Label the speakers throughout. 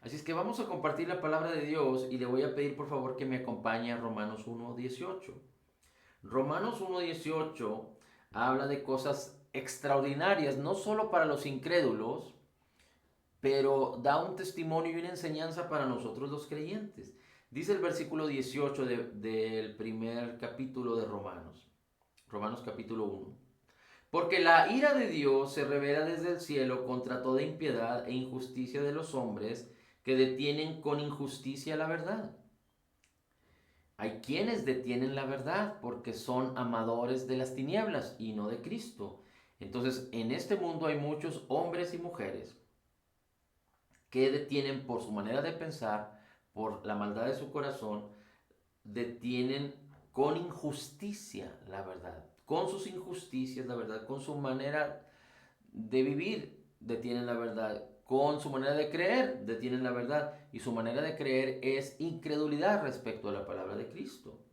Speaker 1: Así es que vamos a compartir la palabra de Dios y le voy a pedir por favor que me acompañe a Romanos 1:18. Romanos 1:18 habla de cosas extraordinarias, no solo para los incrédulos, pero da un testimonio y una enseñanza para nosotros los creyentes. Dice el versículo 18 del primer capítulo de Romanos, Romanos capítulo 1. Porque la ira de Dios se revela desde el cielo contra toda impiedad e injusticia de los hombres que detienen con injusticia la verdad. Hay quienes detienen la verdad porque son amadores de las tinieblas y no de Cristo. Entonces, en este mundo hay muchos hombres y mujeres que detienen por su manera de pensar, por la maldad de su corazón, detienen con injusticia la verdad. Con sus injusticias, la verdad, con su manera de vivir, detienen la verdad. Con su manera de creer, detienen la verdad. Y su manera de creer es incredulidad respecto a la palabra de Cristo.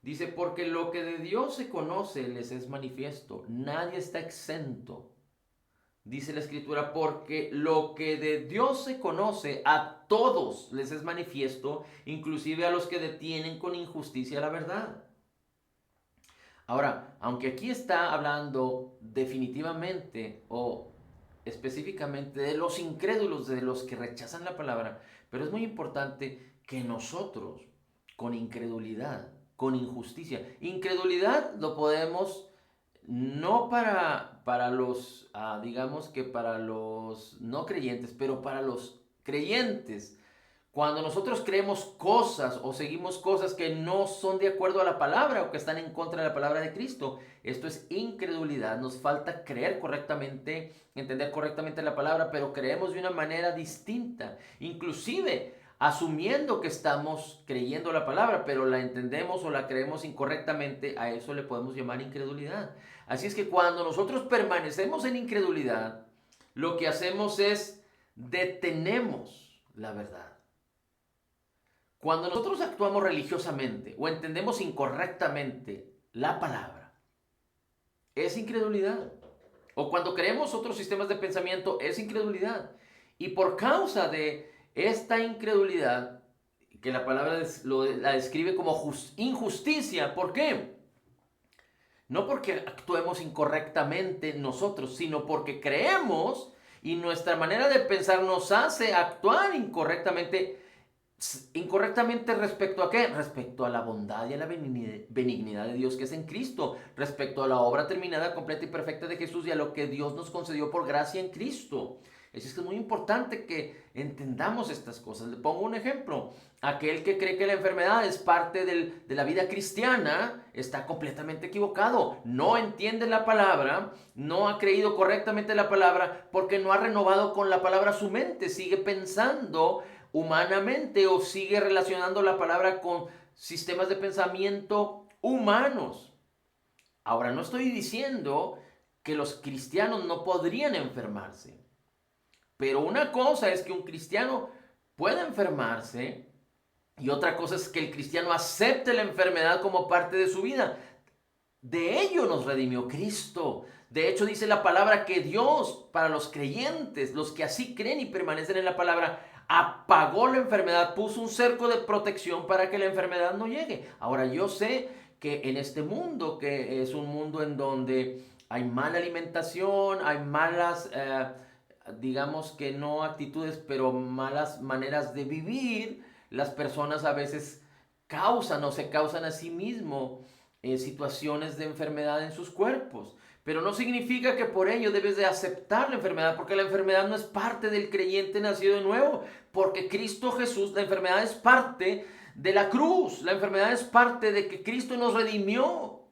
Speaker 1: Dice, porque lo que de Dios se conoce les es manifiesto. Nadie está exento. Dice la escritura, porque lo que de Dios se conoce a todos les es manifiesto, inclusive a los que detienen con injusticia la verdad. Ahora, aunque aquí está hablando definitivamente o específicamente de los incrédulos, de los que rechazan la palabra, pero es muy importante que nosotros, con incredulidad, con injusticia, incredulidad lo podemos no para los, digamos que para los no creyentes, pero para los creyentes. Cuando nosotros creemos cosas o seguimos cosas que no son de acuerdo a la palabra o que están en contra de la palabra de Cristo, esto es incredulidad. Nos falta creer correctamente, entender correctamente la palabra, pero creemos de una manera distinta. Inclusive asumiendo que estamos creyendo la palabra, pero la entendemos o la creemos incorrectamente, a eso le podemos llamar incredulidad. Así es que cuando nosotros permanecemos en incredulidad, lo que hacemos es detenemos la verdad. Cuando nosotros actuamos religiosamente o entendemos incorrectamente la palabra, es incredulidad. O cuando creemos otros sistemas de pensamiento, es incredulidad. Y por causa de esta incredulidad, que la palabra la describe como injusticia, ¿por qué? No porque actuemos incorrectamente nosotros, sino porque creemos y nuestra manera de pensar nos hace actuar incorrectamente respecto a qué? Respecto a la bondad y a la benignidad de Dios que es en Cristo, respecto a la obra terminada, completa y perfecta de Jesús y a lo que Dios nos concedió por gracia en Cristo. Así es que es muy importante que entendamos estas cosas. Le pongo un ejemplo. Aquel que cree que la enfermedad es parte de la vida cristiana está completamente equivocado. No entiende la palabra, no ha creído correctamente la palabra porque no ha renovado con la palabra su mente. Sigue pensando humanamente o sigue relacionando la palabra con sistemas de pensamiento humanos. Ahora, no estoy diciendo que los cristianos no podrían enfermarse, pero una cosa es que un cristiano pueda enfermarse y otra cosa es que el cristiano acepte la enfermedad como parte de su vida. De ello nos redimió Cristo. De hecho, dice la palabra que Dios, para los creyentes, los que así creen y permanecen en la palabra, apagó la enfermedad, puso un cerco de protección para que la enfermedad no llegue. Ahora, yo sé que en este mundo, que es un mundo en donde hay mala alimentación, hay malas, digamos que no actitudes, pero malas maneras de vivir, las personas a veces causan o se causan a sí mismos situaciones de enfermedad en sus cuerpos. Pero no significa que por ello debes de aceptar la enfermedad, porque la enfermedad no es parte del creyente nacido de nuevo, porque Cristo Jesús, la enfermedad es parte de la cruz, la enfermedad es parte de que Cristo nos redimió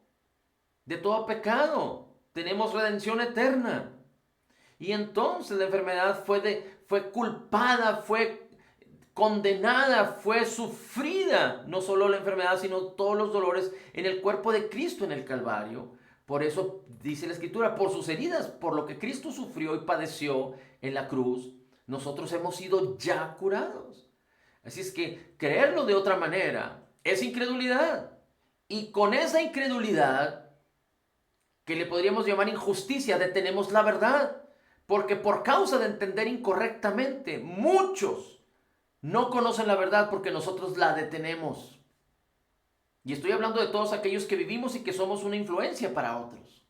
Speaker 1: de todo pecado, tenemos redención eterna. Y entonces la enfermedad fue culpada, fue condenada, fue sufrida, no solo la enfermedad, sino todos los dolores en el cuerpo de Cristo en el Calvario. Por eso dice la Escritura, por sus heridas, por lo que Cristo sufrió y padeció en la cruz, nosotros hemos sido ya curados. Así es que creerlo de otra manera es incredulidad. Y con esa incredulidad, que le podríamos llamar injusticia, detenemos la verdad. Porque por causa de entender incorrectamente, muchos No conocen la verdad porque nosotros la detenemos. Y estoy hablando de todos aquellos que vivimos y que somos una influencia para otros.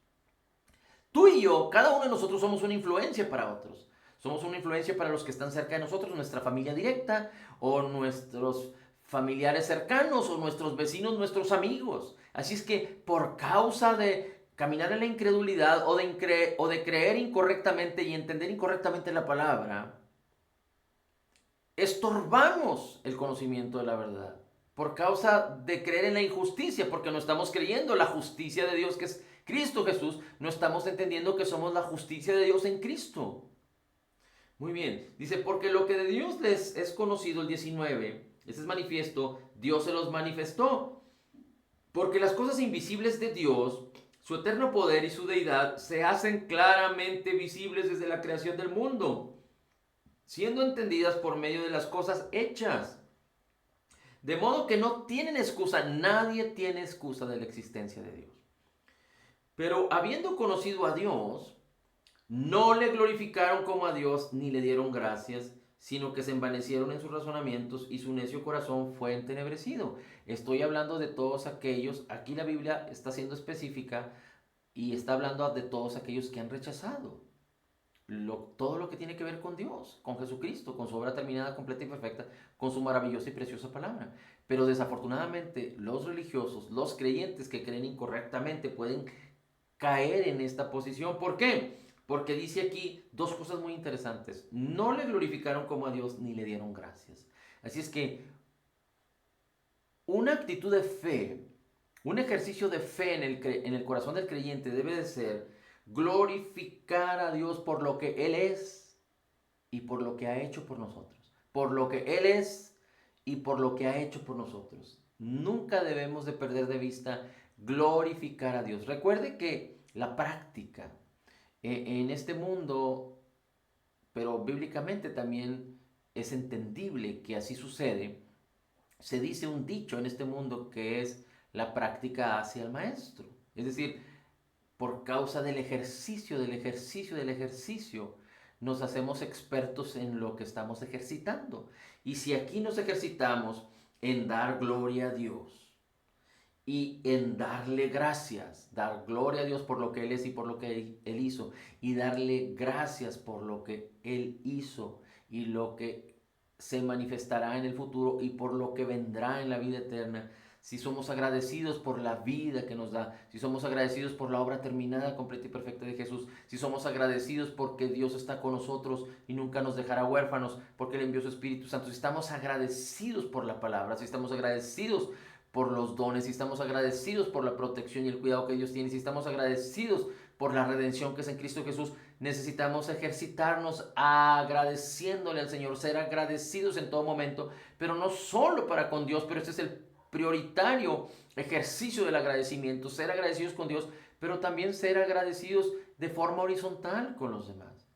Speaker 1: Tú y yo, cada uno de nosotros somos una influencia para otros. Somos una influencia para los que están cerca de nosotros, nuestra familia directa o nuestros familiares cercanos o nuestros vecinos, nuestros amigos. Así es que por causa de caminar en la incredulidad o de creer incorrectamente y entender incorrectamente la palabra, estorbamos el conocimiento de la verdad. Por causa de creer en la injusticia, porque no estamos creyendo la justicia de Dios que es Cristo Jesús, no estamos entendiendo que somos la justicia de Dios en Cristo. Muy bien, dice, porque lo que de Dios les es conocido, el 19, ese es manifiesto, Dios se los manifestó. Porque las cosas invisibles de Dios, su eterno poder y su deidad, se hacen claramente visibles desde la creación del mundo, siendo entendidas por medio de las cosas hechas. De modo que no tienen excusa, nadie tiene excusa de la existencia de Dios. Pero habiendo conocido a Dios, no le glorificaron como a Dios ni le dieron gracias, sino que se envanecieron en sus razonamientos y su necio corazón fue entenebrecido. Estoy hablando de todos aquellos, aquí la Biblia está siendo específica y está hablando de todos aquellos que han rechazado todo lo que tiene que ver con Dios, con Jesucristo, con su obra terminada, completa y perfecta, con su maravillosa y preciosa palabra. Pero desafortunadamente los religiosos, los creyentes que creen incorrectamente pueden caer en esta posición. ¿Por qué? Porque dice aquí dos cosas muy interesantes. No le glorificaron como a Dios ni le dieron gracias. Así es que una actitud de fe, un ejercicio de fe en el corazón del creyente debe de ser glorificar a Dios por lo que Él es y por lo que ha hecho por nosotros. Por lo que Él es y por lo que ha hecho por nosotros. Nunca debemos de perder de vista glorificar a Dios. Recuerde que la práctica en este mundo, pero bíblicamente también es entendible que así sucede, se dice un dicho en este mundo que es la práctica hacia el maestro. Es decir, por causa del ejercicio, del ejercicio, del ejercicio, nos hacemos expertos en lo que estamos ejercitando. Y si aquí nos ejercitamos en dar gloria a Dios y en darle gracias, dar gloria a Dios por lo que Él es y por lo que Él hizo, y darle gracias por lo que Él hizo y lo que se manifestará en el futuro y por lo que vendrá en la vida eterna, si somos agradecidos por la vida que nos da, si somos agradecidos por la obra terminada, completa y perfecta de Jesús, si somos agradecidos porque Dios está con nosotros y nunca nos dejará huérfanos, porque Él envió su Espíritu Santo, si estamos agradecidos por la palabra, si estamos agradecidos por los dones, si estamos agradecidos por la protección y el cuidado que Dios tiene, si estamos agradecidos por la redención que es en Cristo Jesús, necesitamos ejercitarnos agradeciéndole al Señor, ser agradecidos en todo momento, pero no solo para con Dios, pero este es el prioritario ejercicio del agradecimiento, ser agradecidos con Dios, pero también ser agradecidos de forma horizontal con los demás.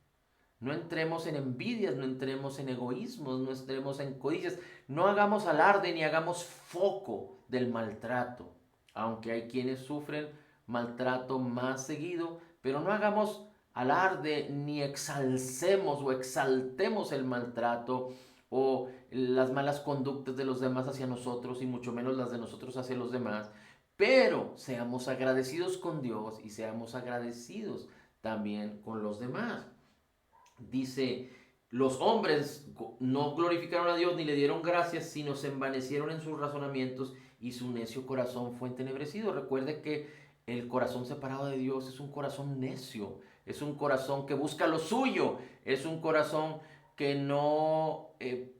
Speaker 1: No entremos en envidias, no entremos en egoísmos, no entremos en codicias, no hagamos alarde ni hagamos foco del maltrato, aunque hay quienes sufren maltrato más seguido, pero no hagamos alarde ni exalcemos o exaltemos el maltrato o las malas conductas de los demás hacia nosotros y mucho menos las de nosotros hacia los demás, pero seamos agradecidos con Dios y seamos agradecidos también con los demás. Dice, los hombres no glorificaron a Dios ni le dieron gracias, sino se envanecieron en sus razonamientos y su necio corazón fue entenebrecido. Recuerde que el corazón separado de Dios es un corazón necio, es un corazón que busca lo suyo, es un corazón que no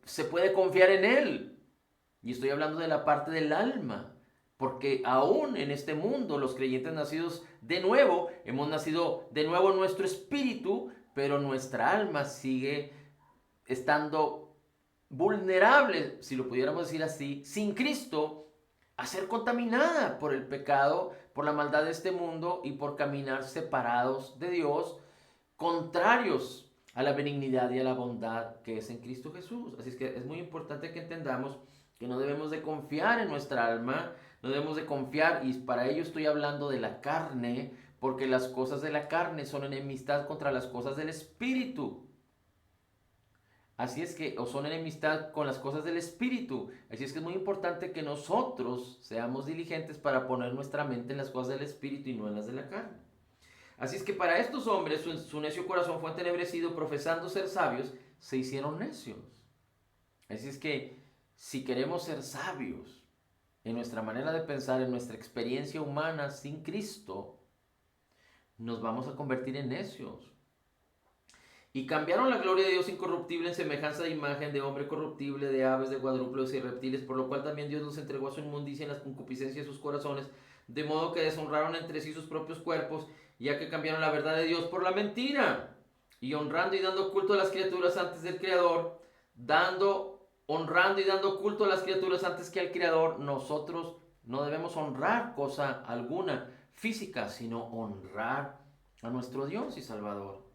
Speaker 1: se puede confiar en Él. Y estoy hablando de la parte del alma, porque aún en este mundo los creyentes nacidos de nuevo, hemos nacido de nuevo en nuestro espíritu, pero nuestra alma sigue estando vulnerable, si lo pudiéramos decir así, sin Cristo, a ser contaminada por el pecado, por la maldad de este mundo y por caminar separados de Dios, contrarios a la benignidad y a la bondad que es en Cristo Jesús. Así es que es muy importante que entendamos que no debemos de confiar en nuestra alma, no debemos de confiar, y para ello estoy hablando de la carne, porque las cosas de la carne son enemistad contra las cosas del Espíritu. Así es que, o son enemistad con las cosas del Espíritu. Así es que es muy importante que nosotros seamos diligentes para poner nuestra mente en las cosas del Espíritu y no en las de la carne. Así es que para estos hombres su necio corazón fue entenebrecido, profesando ser sabios, se hicieron necios. Así es que si queremos ser sabios en nuestra manera de pensar, en nuestra experiencia humana sin Cristo, nos vamos a convertir en necios. Y cambiaron la gloria de Dios incorruptible en semejanza de imagen de hombre corruptible, de aves, de cuadrúpedos y reptiles, por lo cual también Dios los entregó a su inmundicia en las concupiscencias de sus corazones, de modo que deshonraron entre sí sus propios cuerpos, ya que cambiaron la verdad de Dios por la mentira, y honrando y dando culto a las criaturas antes del Creador, honrando y dando culto a las criaturas antes que al Creador. Nosotros no debemos honrar cosa alguna física, sino honrar a nuestro Dios y Salvador.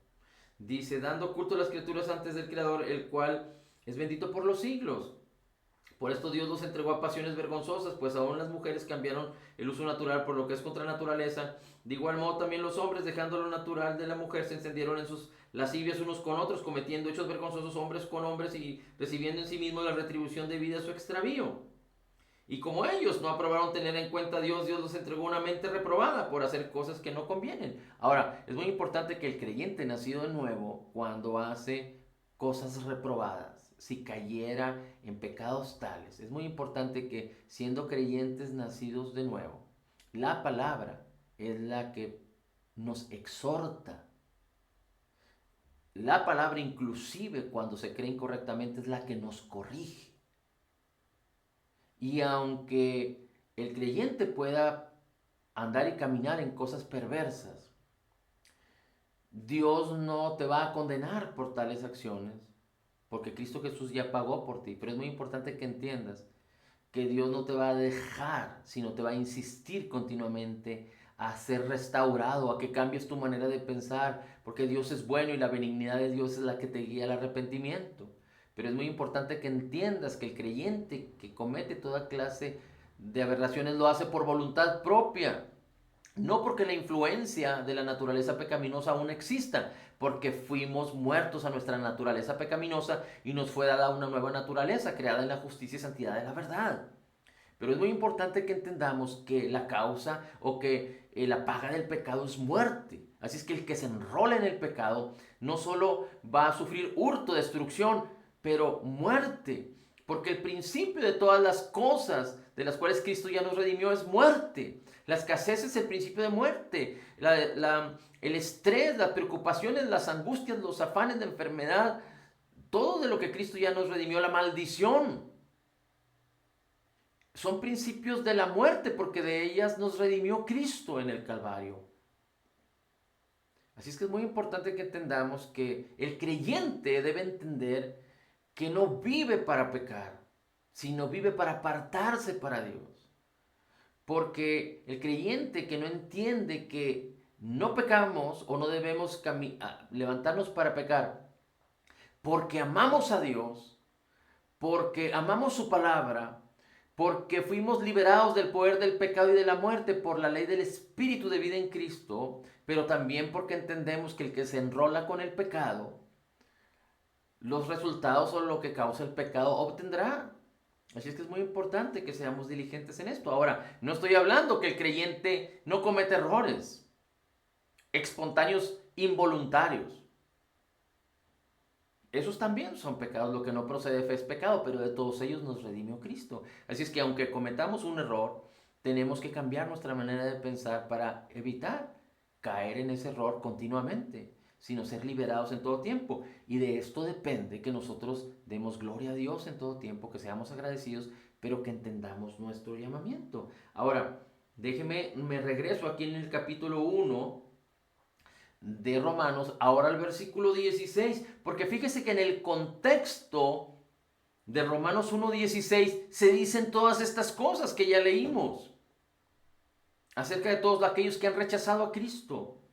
Speaker 1: Dice, dando culto a las criaturas antes del Creador, el cual es bendito por los siglos. Por esto Dios los entregó a pasiones vergonzosas, pues aún las mujeres cambiaron el uso natural por lo que es contra naturaleza. De igual modo también los hombres, dejando lo natural de la mujer, se encendieron en sus lascivias unos con otros, cometiendo hechos vergonzosos hombres con hombres y recibiendo en sí mismos la retribución debida a su extravío. Y como ellos no aprobaron tener en cuenta a Dios, Dios los entregó una mente reprobada por hacer cosas que no convienen. Ahora, es muy importante que el creyente nacido de nuevo, cuando hace cosas reprobadas, si cayera en pecados tales, es muy importante que siendo creyentes nacidos de nuevo, la palabra es la que nos exhorta. La palabra inclusive cuando se cree incorrectamente es la que nos corrige. Y aunque el creyente pueda andar y caminar en cosas perversas, Dios no te va a condenar por tales acciones, porque Cristo Jesús ya pagó por ti. Pero es muy importante que entiendas que Dios no te va a dejar, sino te va a insistir continuamente a ser restaurado, a que cambies tu manera de pensar, porque Dios es bueno y la benignidad de Dios es la que te guía al arrepentimiento. Pero es muy importante que entiendas que el creyente que comete toda clase de aberraciones lo hace por voluntad propia. No porque la influencia de la naturaleza pecaminosa aún exista, porque fuimos muertos a nuestra naturaleza pecaminosa y nos fue dada una nueva naturaleza creada en la justicia y santidad de la verdad. Pero es muy importante que entendamos que la causa o que la paga del pecado es muerte. Así es que el que se enrola en el pecado no solo va a sufrir hurto, destrucción, pero muerte. Porque el principio de todas las cosas de las cuales Cristo ya nos redimió es muerte. La escasez es el principio de muerte. El estrés, las preocupaciones, las angustias, los afanes de enfermedad, todo de lo que Cristo ya nos redimió, la maldición, son principios de la muerte porque de ellas nos redimió Cristo en el Calvario. Así es que es muy importante que entendamos que el creyente debe entender que no vive para pecar, sino vive para apartarse para Dios. Porque el creyente que no entiende que no pecamos o no debemos levantarnos para pecar, porque amamos a Dios, porque amamos su palabra, porque fuimos liberados del poder del pecado y de la muerte por la ley del Espíritu de vida en Cristo, pero también porque entendemos que el que se enrola con el pecado, los resultados o lo que causa el pecado obtendrá. Así es que es muy importante que seamos diligentes en esto. Ahora, no estoy hablando que el creyente no comete errores espontáneos involuntarios. Esos también son pecados. Lo que no procede de fe es pecado, pero de todos ellos nos redimió Cristo. Así es que aunque cometamos un error, tenemos que cambiar nuestra manera de pensar para evitar caer en ese error continuamente, sino ser liberados en todo tiempo. Y de esto depende que nosotros demos gloria a Dios en todo tiempo, que seamos agradecidos, pero que entendamos nuestro llamamiento. Ahora, me regreso aquí en el capítulo 1 de Romanos, ahora al versículo 16, porque fíjese que en el contexto de Romanos 1:16 se dicen todas estas cosas que ya leímos acerca de todos aquellos que han rechazado a Cristo.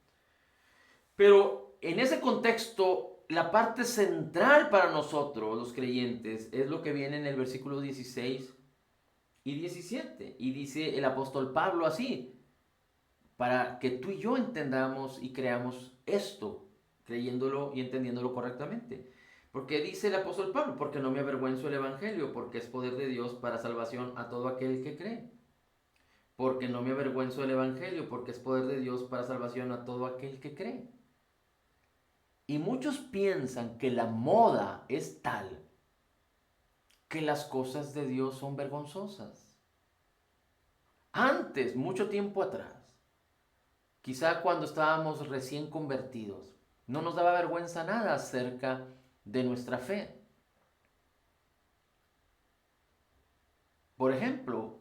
Speaker 1: Pero en ese contexto, la parte central para nosotros, los creyentes, es lo que viene en el versículo 16 y 17. Y dice el apóstol Pablo así: para que tú y yo entendamos y creamos esto, creyéndolo y entendiéndolo correctamente. Porque dice el apóstol Pablo, porque no me avergüenzo del evangelio, porque es poder de Dios para salvación a todo aquel que cree. Porque no me avergüenzo del evangelio, porque es poder de Dios para salvación a todo aquel que cree. Y muchos piensan que la moda es tal que las cosas de Dios son vergonzosas. Antes, mucho tiempo atrás, quizá cuando estábamos recién convertidos, no nos daba vergüenza nada acerca de nuestra fe. Por ejemplo,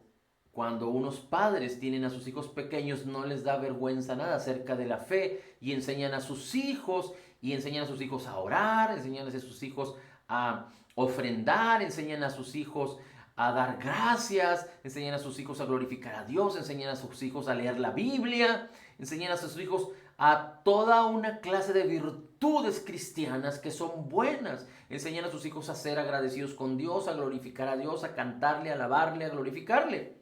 Speaker 1: cuando unos padres tienen a sus hijos pequeños, no les da vergüenza nada acerca de la fe y enseñan a sus hijos a orar, enseñan a sus hijos a ofrendar, enseñan a sus hijos a dar gracias, enseñan a sus hijos a glorificar a Dios, enseñan a sus hijos a leer la Biblia, enseñan a sus hijos a toda una clase de virtudes cristianas que son buenas. Enseñan a sus hijos a ser agradecidos con Dios, a glorificar a Dios, a cantarle, a alabarle, a glorificarle.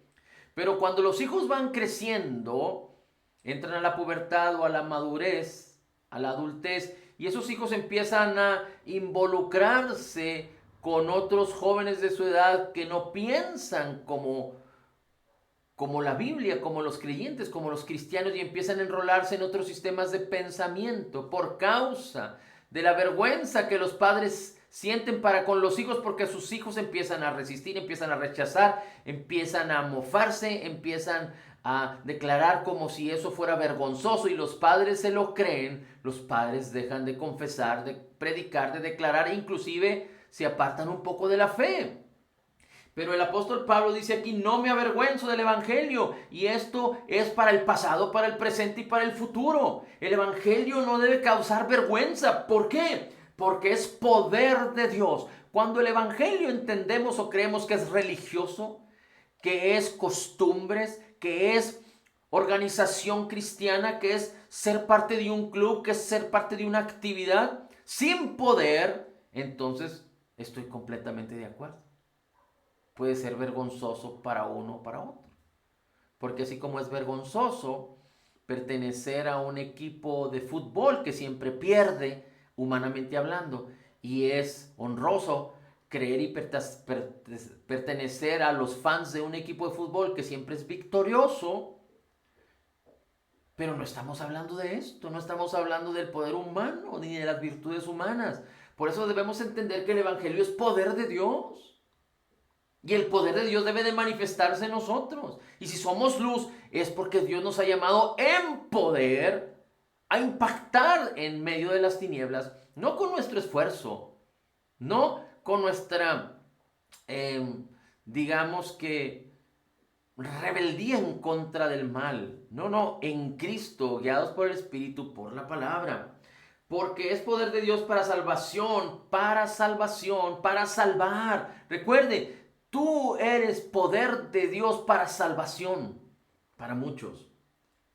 Speaker 1: Pero cuando los hijos van creciendo, entran a la pubertad o a la madurez, a la adultez, y esos hijos empiezan a involucrarse con otros jóvenes de su edad que no piensan como la Biblia, como los creyentes, como los cristianos, y empiezan a enrolarse en otros sistemas de pensamiento por causa de la vergüenza que los padres sienten para con los hijos, porque sus hijos empiezan a resistir, empiezan a rechazar, empiezan a mofarse, empiezan a declarar como si eso fuera vergonzoso, y los padres se lo creen. Los padres dejan de confesar, de predicar, de declarar, e inclusive se apartan un poco de la fe. Pero el apóstol Pablo dice aquí: no me avergüenzo del evangelio. Y esto es para el pasado, para el presente y para el futuro. El evangelio no debe causar vergüenza. ¿Por qué? Porque es poder de Dios. Cuando el evangelio entendemos o creemos que es religioso, que es costumbres, que es organización cristiana, que es ser parte de un club, que es ser parte de una actividad sin poder, entonces estoy completamente de acuerdo. Puede ser vergonzoso para uno o para otro. Porque así como es vergonzoso pertenecer a un equipo de fútbol que siempre pierde, humanamente hablando, y es honroso creer y pertenecer a los fans de un equipo de fútbol que siempre es victorioso. Pero no estamos hablando de esto, no estamos hablando del poder humano ni de las virtudes humanas. Por eso debemos entender que el evangelio es poder de Dios. Y el poder de Dios debe de manifestarse en nosotros. Y si somos luz, es porque Dios nos ha llamado en poder a impactar en medio de las tinieblas, no con nuestro esfuerzo, no con nuestra, digamos que, rebeldía en contra del mal. No, en Cristo, guiados por el Espíritu, por la palabra. Porque es poder de Dios para salvación, para salvar. Recuerde, tú eres poder de Dios para salvación, para muchos,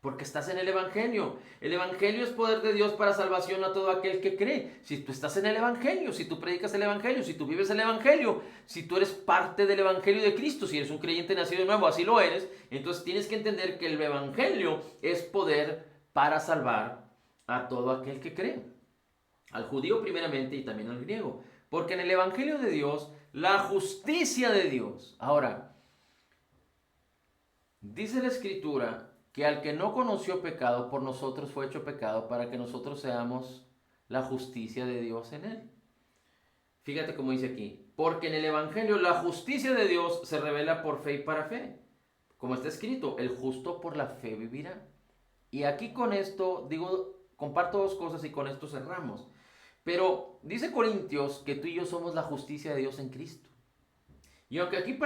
Speaker 1: porque estás en el Evangelio. El Evangelio es poder de Dios para salvación a todo aquel que cree. Si tú estás en el Evangelio, si tú predicas el Evangelio, si tú vives el Evangelio, si tú eres parte del Evangelio de Cristo, si eres un creyente nacido de nuevo, así lo eres, entonces tienes que entender que el Evangelio es poder para salvar a todo aquel que cree. Al judío primeramente y también al griego. Porque en el Evangelio de Dios, la justicia de Dios. Ahora, dice la Escritura que al que no conoció pecado, por nosotros fue hecho pecado, para que nosotros seamos la justicia de Dios en él. Fíjate cómo dice aquí: porque en el Evangelio la justicia de Dios se revela por fe y para fe. Como está escrito: el justo por la fe vivirá. Y aquí con esto comparto dos cosas y con esto cerramos. Pero dice Corintios que tú y yo somos la justicia de Dios en Cristo. Y aunque aquí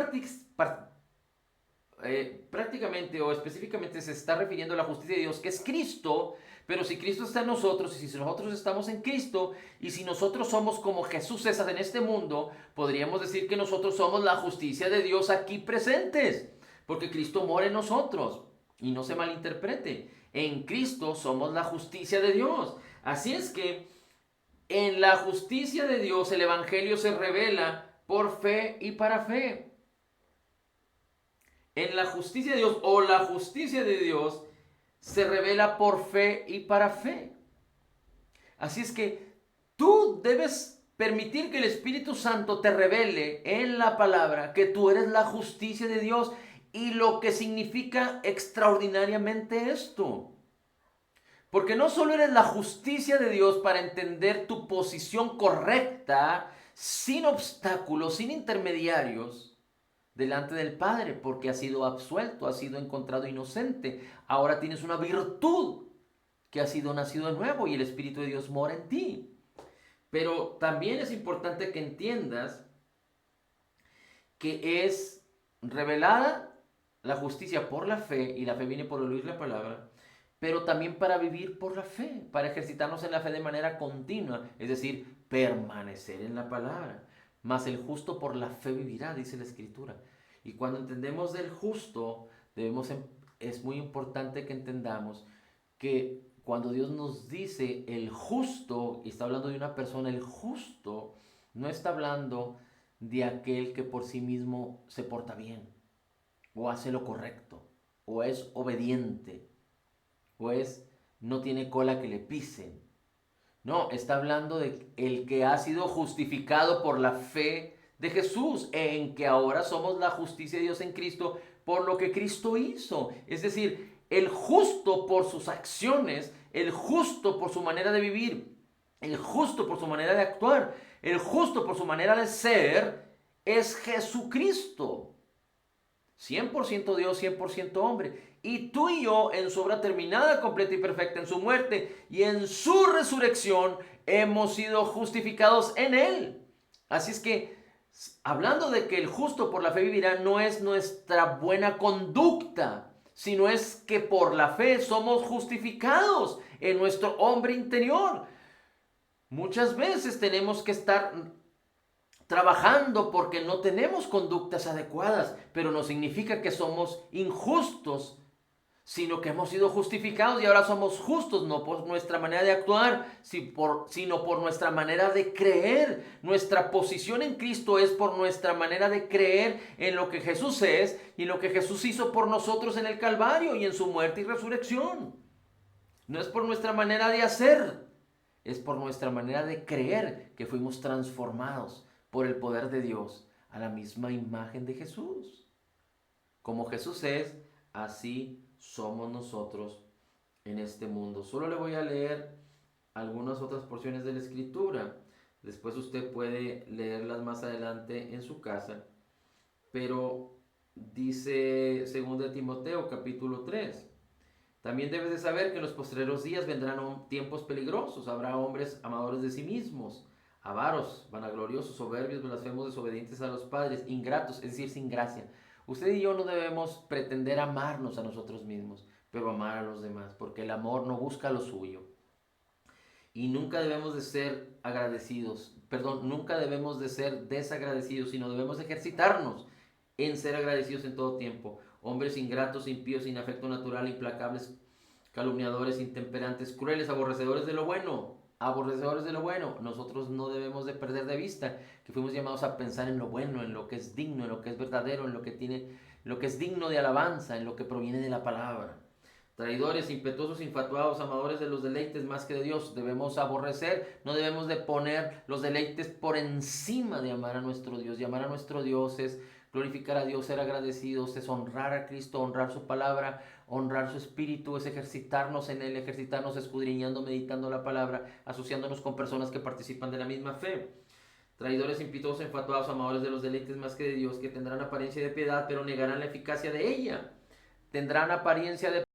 Speaker 1: prácticamente o específicamente se está refiriendo a la justicia de Dios, que es Cristo, pero si Cristo está en nosotros y si nosotros estamos en Cristo, y si nosotros somos como Jesús es en este mundo, podríamos decir que nosotros somos la justicia de Dios aquí presentes, porque Cristo mora en nosotros. Y no se malinterprete, en Cristo somos la justicia de Dios. Así es que en la justicia de Dios el Evangelio se revela por fe y para fe. En la justicia de Dios, o la justicia de Dios, se revela por fe y para fe. Así es que tú debes permitir que el Espíritu Santo te revele en la palabra que tú eres la justicia de Dios y lo que significa extraordinariamente esto. Porque no solo eres la justicia de Dios para entender tu posición correcta, sin obstáculos, sin intermediarios, delante del Padre, porque has sido absuelto, has sido encontrado inocente. Ahora tienes una virtud, que has sido nacido de nuevo y el Espíritu de Dios mora en ti. Pero también es importante que entiendas que es revelada la justicia por la fe, y la fe viene por oír la palabra, pero también para vivir por la fe, para ejercitarnos en la fe de manera continua, es decir, permanecer en la palabra. Mas el justo por la fe vivirá, dice la Escritura. Y cuando entendemos del justo, es muy importante que entendamos que cuando Dios nos dice el justo, y está hablando de una persona, el justo, no está hablando de aquel que por sí mismo se porta bien, o hace lo correcto, o es obediente, o no tiene cola que le pisen. No, está hablando de el que ha sido justificado por la fe de Jesús, en que ahora somos la justicia de Dios en Cristo por lo que Cristo hizo. Es decir, el justo por sus acciones, el justo por su manera de vivir, el justo por su manera de actuar, el justo por su manera de ser, es Jesucristo. 100% Dios, 100% hombre. Y tú y yo, en su obra terminada, completa y perfecta, en su muerte y en su resurrección, hemos sido justificados en Él. Así es que, hablando de que el justo por la fe vivirá, no es nuestra buena conducta, sino es que por la fe somos justificados en nuestro hombre interior. Muchas veces tenemos que estar trabajando porque no tenemos conductas adecuadas, pero no significa que somos injustos, sino que hemos sido justificados y ahora somos justos, no por nuestra manera de actuar, sino por nuestra manera de creer. Nuestra posición en Cristo es por nuestra manera de creer en lo que Jesús es y en lo que Jesús hizo por nosotros en el Calvario y en su muerte y resurrección. No es por nuestra manera de hacer, es por nuestra manera de creer que fuimos transformados por el poder de Dios a la misma imagen de Jesús. Como Jesús es, así somos nosotros en este mundo. Solo le voy a leer algunas otras porciones de la Escritura. Después usted puede leerlas más adelante en su casa. Pero dice 2 Timoteo capítulo 3. También debes de saber que en los postreros días vendrán tiempos peligrosos. Habrá hombres amadores de sí mismos, avaros, vanagloriosos, soberbios, blasfemos, desobedientes a los padres, ingratos, es decir, sin gracia. Usted y yo no debemos pretender amarnos a nosotros mismos, pero amar a los demás, porque el amor no busca lo suyo. Y nunca debemos de ser nunca debemos de ser desagradecidos, sino debemos ejercitarnos en ser agradecidos en todo tiempo. Hombres ingratos, impíos, sin afecto natural, implacables, calumniadores, intemperantes, crueles, aborrecedores de lo bueno. Nosotros no debemos de perder de vista que fuimos llamados a pensar en lo bueno, en lo que es digno, en lo que es verdadero, en lo que es digno de alabanza, en lo que proviene de la palabra. Traidores, impetuosos, infatuados, amadores de los deleites más que de Dios, debemos aborrecer, no debemos de poner los deleites por encima de amar a nuestro Dios. Y amar a nuestro Dios es glorificar a Dios, ser agradecidos, es honrar a Cristo, honrar su palabra, honrar su espíritu, es ejercitarnos en Él, ejercitarnos escudriñando, meditando la palabra, asociándonos con personas que participan de la misma fe. Traidores, impetuosos, infatuados, amadores de los deleites más que de Dios, que tendrán apariencia de piedad, pero negarán la eficacia de ella. Tendrán apariencia de